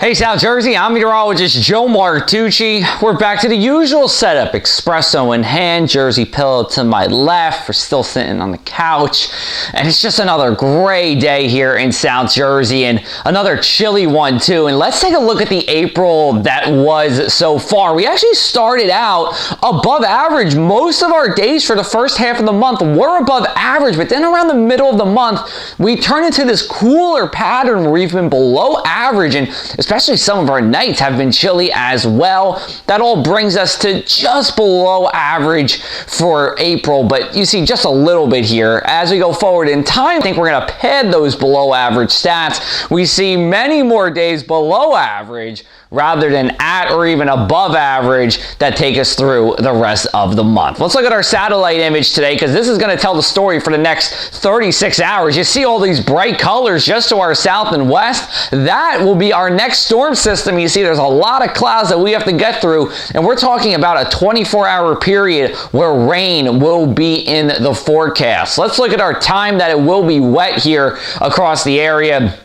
Hey South Jersey, I'm meteorologist Joe Martucci. We're back to the usual setup. Espresso in hand, Jersey pillow to my left. We're still sitting on the couch. And it's just another gray day here in South Jersey and another chilly one too. And let's take a look at the April that was so far. We actually started out above average. Most of our days for the first half of the month were above average, but then around the middle of the month, we turn into this cooler pattern where we've been below average, and especially some of our nights have been chilly as well. That all brings us to just below average for April, but you see just a little bit here. As we go forward in time, I think we're going to pad those below average stats. We see many more days below average rather than at or even above average that take us through the rest of the month. Let's look at our satellite image today, because this is going to tell the story for the next 36 hours. You see all these bright colors just to our south and west. That will be our next storm system. You see there's a lot of clouds that we have to get through, and we're talking about a 24-hour period where rain will be in the forecast. Let's look at our time that it will be wet here across the area.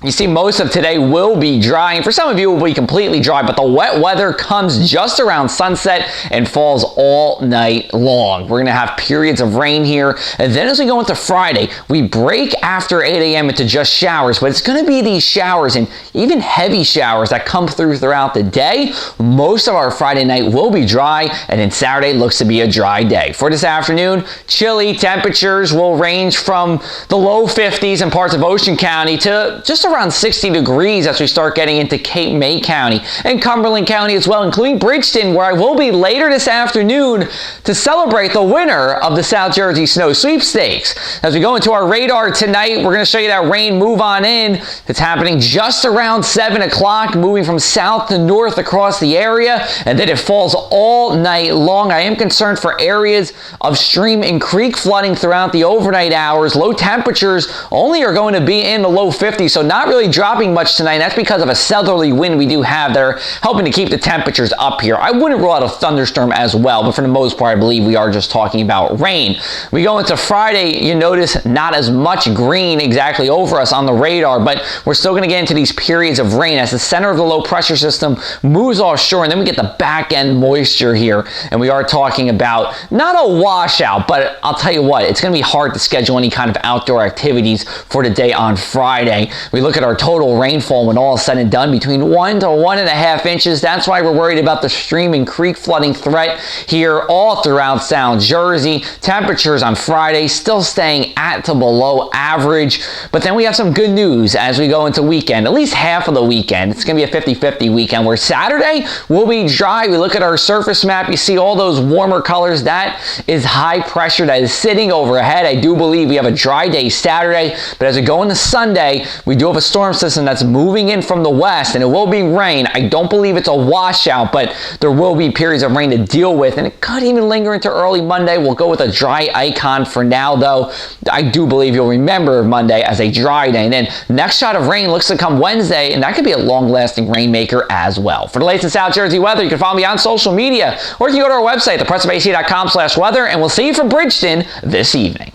You see most of today will be dry, and for some of you it will be completely dry, but the wet weather comes just around sunset and falls all night long. We're going to have periods of rain here, and then as we go into Friday, we break after 8 a.m. into just showers, but it's going to be these showers and even heavy showers that come throughout the day. Most of our Friday night will be dry, and then Saturday looks to be a dry day. For this afternoon, chilly temperatures will range from the low 50s in parts of Ocean County to just around 60 degrees as we start getting into Cape May County and Cumberland County as well, including Bridgeton, where I will be later this afternoon to celebrate the winner of the South Jersey Snow Sweepstakes. As we go into our radar tonight, we're going to show you that rain move on in. It's happening just around 7 o'clock, moving from south to north across the area, and then it falls all night long. I am concerned for areas of stream and creek flooding throughout the overnight hours. Low temperatures only are going to be in the low 50s, so not really dropping much tonight. That's because of a southerly wind we do have that are helping to keep the temperatures up here. I wouldn't rule out a thunderstorm as well, but for the most part, I believe we are just talking about rain. We go into Friday, you notice not as much green exactly over us on the radar, but we're still going to get into these periods of rain as the center of the low pressure system moves offshore, and then we get the back end moisture here, and we are talking about not a washout, but I'll tell you what, it's going to be hard to schedule any kind of outdoor activities for the day on Friday. We look at our total rainfall when all is said and done, between 1 to 1.5 inches. That's why we're worried about the stream and creek flooding threat here all throughout South Jersey. Temperatures on Friday still staying at to below average, but then we have some good news as we go into weekend, at least half of the weekend. It's going to be a 50-50 weekend where Saturday will be dry. We look at our surface map, you see all those warmer colors. That is high pressure that is sitting overhead. I do believe we have a dry day Saturday, but as we go into Sunday, we do have a storm system that's moving in from the west, and it will be rain. I don't believe it's a washout, but there will be periods of rain to deal with, and it could even linger into early Monday. We'll go with a dry icon for now, though. I do believe you'll remember Monday as a dry day, and then next shot of rain looks to come Wednesday, and that could be a long-lasting rainmaker as well. For the latest in South Jersey weather, you can follow me on social media, or you can go to our website, thepressabac.com/weather, and we'll see you from Bridgeton this evening.